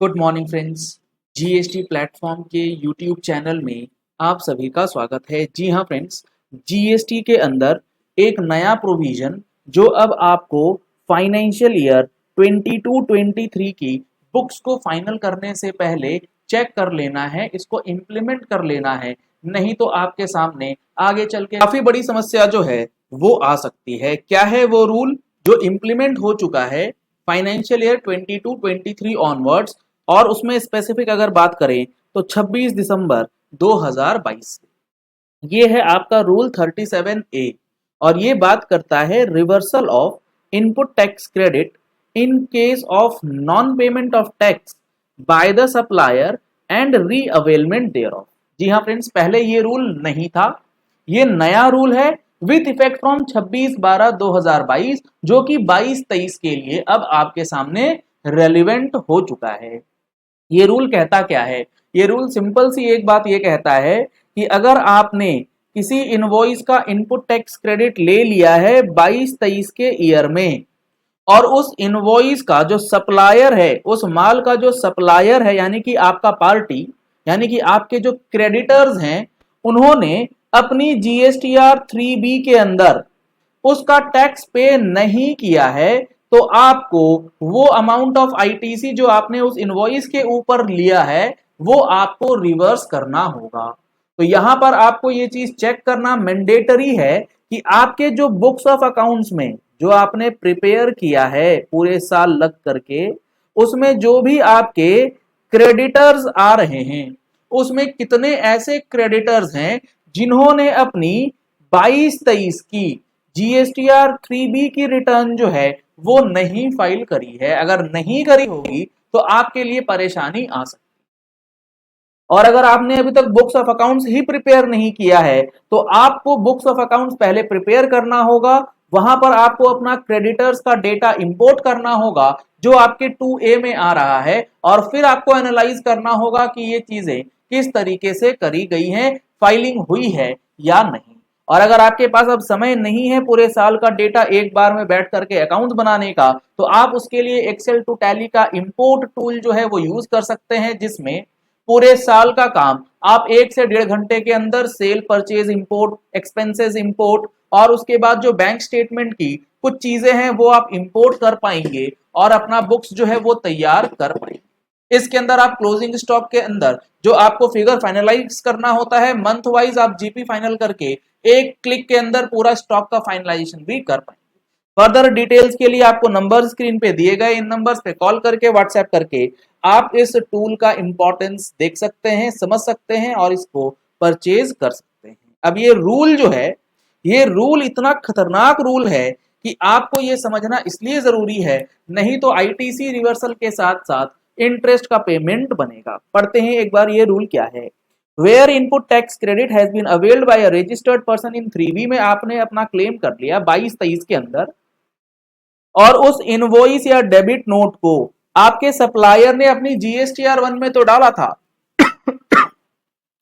Good morning friends. GST platform के YouTube channel में आप सभी का स्वागत है। जी हाँ फ्रेंड्स, जीएसटी के अंदर एक नया प्रोविजन जो अब आपको फाइनेंशियल ईयर 22-23 की बुक्स को फाइनल करने से पहले चेक कर लेना है, इसको इम्प्लीमेंट कर लेना है, नहीं तो आपके सामने आगे चल के काफी बड़ी समस्या जो है वो आ सकती है। क्या है वो रूल जो इम्प्लीमेंट हो चुका है फाइनेंशियल ईयर 22-23 ऑनवर्ड्स, और उसमें स्पेसिफिक अगर बात करें तो 26 दिसंबर 2022 ये है आपका रूल 37A। और ये बात करता है reversal of input tax credit in case of non payment of tax by the supplier and reavailment thereof. जी हाँ फ्रेंड्स, पहले ये रूल नहीं था, ये नया रूल है विथ इफेक्ट फ्रॉम 26/12/2022 जो कि 22-23 के लिए अब आपके सामने रेलिवेंट हो चुका है। ये रूल कहता क्या है? ये रूल सिंपल सी एक बात ये कहता है कि अगर आपने किसी इनवॉइस का इनपुट टैक्स क्रेडिट ले लिया है 22-23 के ईयर में, और उस इनवॉइस का जो सप्लायर है, उस माल का जो सप्लायर है यानी कि आपका पार्टी, यानी कि आपके जो क्रेडिटर्स हैं, उन्होंने अपनी जीएसटीआर 3B के अंदर उसका टैक्स पे नहीं किया है, तो आपको वो अमाउंट ऑफ आईटीसी जो आपने उस इनवॉइस के ऊपर लिया है वो आपको रिवर्स करना होगा। तो यहां पर आपको ये चीज चेक करना मैंडेटरी है कि आपके जो बुक्स ऑफ अकाउंट्स में जो आपने प्रिपेयर किया है पूरे साल लग करके, उसमें जो भी आपके क्रेडिटर्स आ रहे हैं उसमें कितने ऐसे क्रेडिटर्स हैं जिन्होंने अपनी 22-23 की जीएसटीआर 3B की रिटर्न जो है वो नहीं फाइल करी है। अगर नहीं करी होगी तो आपके लिए परेशानी आ सकती है। और अगर आपने अभी तक books of accounts he prepare नहीं किया है तो आपको बुक्स ऑफ अकाउंट्स पहले प्रिपेयर करना होगा। वहां पर आपको अपना क्रेडिटर्स का डेटा इंपोर्ट करना होगा जो आपके 2A में आ रहा है, और फिर आपको एनालाइज करना होगा कि ये चीजें किस तरीके से करी गई हैं, फाइलिंग हुई है या नहीं। और अगर आपके पास अब समय नहीं है पूरे साल का डेटा एक बार में बैठ करके अकाउंट बनाने का, तो आप उसके लिए एक्सेल टू टैली का इंपोर्ट टूल जो है वो यूज कर सकते हैं, जिसमें पूरे साल का काम आप 1 से 1.5 घंटे के अंदर cell purchase import, expenses import, और उसके बाद जो बैंक स्टेटमेंट की कुछ चीजें हैं वो आप इंपोर्ट कर पाएंगे और अपना बुक्स जो है वो तैयार कर पाएंगे। इसके अंदर आप क्लोजिंग स्टॉक के अंदर जो आपको फिगर फाइनलाइज करना होता है मंथ वाइज, आप जीपी फाइनल करके एक क्लिक के अंदर पूरा स्टॉक का फाइनलाइजेशन भी कर पाएंगे। फर्दर डिटेल्स के लिए आपको नंबर स्क्रीन पे दिए गए, इन नंबर्स पे कॉल करके, व्हाट्सएप करके आप इस टूल का इंपॉर्टेंस देख सकते हैं, समझ सकते हैं और इसको परचेज कर सकते हैं। अब ये रूल जो है, ये रूल इतना खतरनाक रूल है कि आपको ये समझना इसलिए जरूरी है, नहीं तो आईटीसी रिवर्सल के साथ साथ इंटरेस्ट का पेमेंट बनेगा। पढ़ते हैं एक बार ये रूल क्या है। Where input tax credit has been availed by a registered person in 3B में आपने अपना क्लेम कर लिया 22-23 के अंदर, और उस इनवॉइस या डेबिट नोट को आपके सप्लायर ने अपनी जीएसटीआर 1 में तो डाला था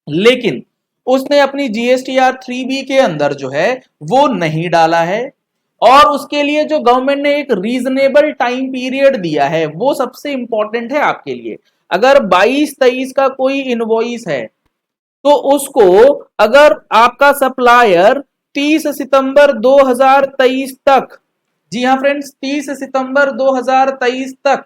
लेकिन उसने अपनी जीएसटीआर 3B के अंदर जो है वो नहीं डाला है, और उसके लिए जो गवर्नमेंट ने एक रीजनेबल टाइम पीरियड दिया है वो सबसे इंपॉर्टेंट है आपके लिए। अगर 22-23 का कोई इनवॉइस है तो उसको अगर आपका सप्लायर 30 सितंबर 2023 तक, जी हाँ फ्रेंड्स, 30 सितंबर 2023 तक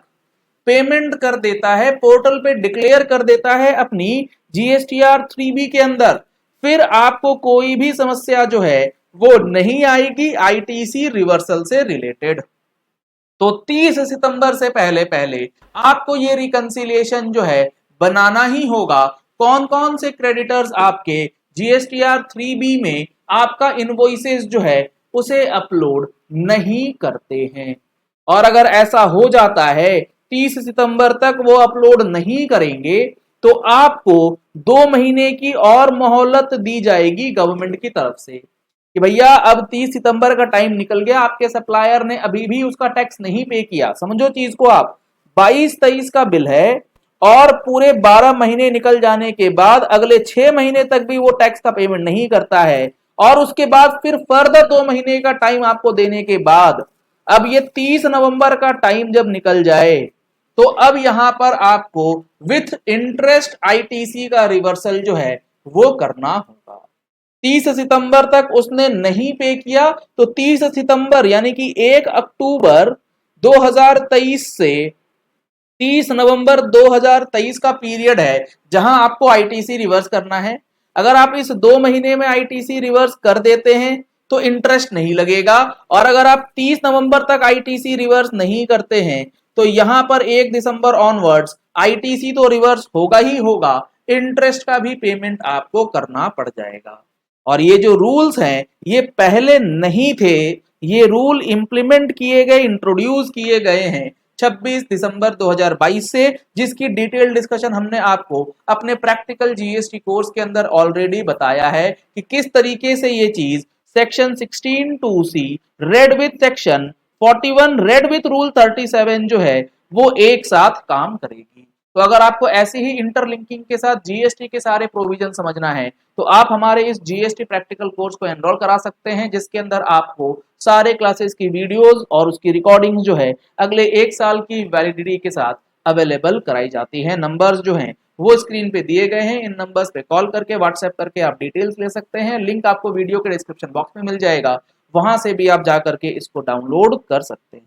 पेमेंट कर देता है, पोर्टल पे डिक्लेयर कर देता है अपनी जीएसटीआर 3B के अंदर, फिर आपको कोई भी समस्या जो है वो नहीं आएगी आईटीसी रिवर्सल से रिलेटेड। तो 30 सितंबर से पहले पहले आपको ये रिकंसिलिएशन जो है बनाना ही होगा। कौन कौन से क्रेडिटर्स आपके जीएसटीआर 3B में आपका इनवॉइसेस जो है उसे अपलोड नहीं करते हैं, और अगर ऐसा हो जाता है 30 सितंबर तक वो अपलोड नहीं करेंगे तो आपको 2 महीने की और मोहलत दी जाएगी गवर्नमेंट की तरफ से कि भैया अब 30 सितंबर का टाइम निकल गया, आपके सप्लायर ने अभी भी उसका टैक्स नहीं पे किया। समझो चीज को, आप 22-23 का बिल है और पूरे 12 महीने निकल जाने के बाद अगले 6 महीने तक भी वो टैक्स का पेमेंट नहीं करता है, और उसके बाद फिर फर्दर 2 महीने का टाइम आपको देने के बाद अब ये 30 नवंबर का टाइम जब निकल जाए तो अब यहां पर आपको विथ इंटरेस्ट आईटीसी का रिवर्सल जो है वो करना होगा। 30 सितंबर तक उसने नहीं पे किया तो 30 सितंबर यानी कि 1 अक्टूबर 2023 से 30 नवंबर 2023 का पीरियड है जहां आपको आईटीसी रिवर्स करना है। अगर आप इस 2 महीने में आईटीसी रिवर्स कर देते हैं तो इंटरेस्ट नहीं लगेगा, और अगर आप 30 नवंबर तक आईटीसी रिवर्स नहीं करते हैं तो यहां पर 1 दिसंबर ऑनवर्ड्स आईटीसी तो रिवर्स होगा ही होगा, इंटरेस्ट का भी पेमेंट आपको करना पड़ जाएगा। और ये जो रूल्स हैं ये पहले नहीं थे, ये रूल इंप्लीमेंट किए गए, इंट्रोड्यूस किए गए हैं 26 दिसंबर 2022 से, जिसकी डिटेल डिस्कशन हमने आपको अपने प्रैक्टिकल जीएसटी कोर्स के अंदर ऑलरेडी बताया है कि किस तरीके से ये चीज section 16(2)(c) red with section 41 red with rule 37 जो है वो एक साथ काम करेगी। तो अगर आपको ऐसी ही इंटरलिंकिंग के साथ जीएसटी के सारे प्रोविजन समझना है तो आप हमारे इस जीएसटी प्रैक्टिकल कोर्स को एनरोल करा सकते हैं, जिसके अंदर आपको सारे क्लासेस की वीडियोस और उसकी रिकॉर्डिंग जो है अगले 1 साल की वैलिडिटी के साथ अवेलेबल कराई जाती है। नंबर्स जो हैं वो स्क्रीन पे दिए गए हैं, इन नंबर्स पे कॉल करके व्हाट्सएप करके आप डिटेल्स ले सकते हैं। लिंक आपको वीडियो के डिस्क्रिप्शन बॉक्स में मिल जाएगा, वहां से भी आप जा करके इसको डाउनलोड कर सकते हैं।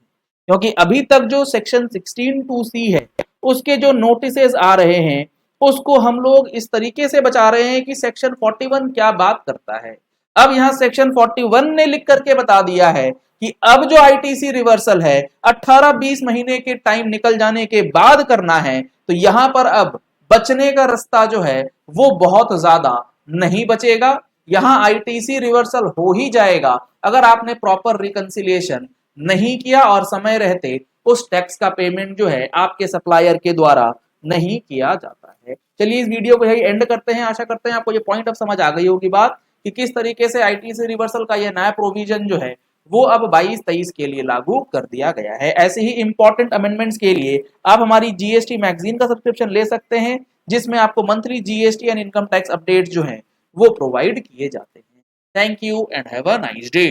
क्योंकि अभी तक जो सेक्शन 16(2)(c) है उसके जो नोटिसेस आ रहे हैं उसको हम लोग इस तरीके से बचा रहे हैं कि सेक्शन 41 क्या बात करता है। अब यहां सेक्शन 41 ने लिख करके बता दिया है कि अब जो आईटीसी रिवर्सल है 18-20 महीने के टाइम निकल जाने के बाद करना है, तो यहां पर अब बचने का रास्ता जो है वो बहुत ज्यादा नहीं बचेगा। यहां आईटीसी रिवर्सल हो ही जाएगा अगर आपने प्रॉपर रिकंसिलिएशन नहीं किया और समय रहते उस टैक्स का पेमेंट जो है आपके सप्लायर के द्वारा नहीं किया जाता है। चलिए इस वीडियो को यही एंड करते हैं। आशा करते हैं आपको ये पॉइंट अब समझ आ गई होगी बात कि किस तरीके से आईटीसी रिवर्सल का ये नया प्रोविजन जो है वो अब 22-23 के लिए लागू कर दिया गया है। ऐसे ही इंपॉर्टेंट अमेंडमेंट्स के लिए आप हमारी जीएसटी मैगजीन का सब्सक्रिप्शन ले सकते हैं, जिसमें आपको monthly GST and income tax update जो है वो प्रोवाइड किए जाते हैं। Thank you and have a nice day.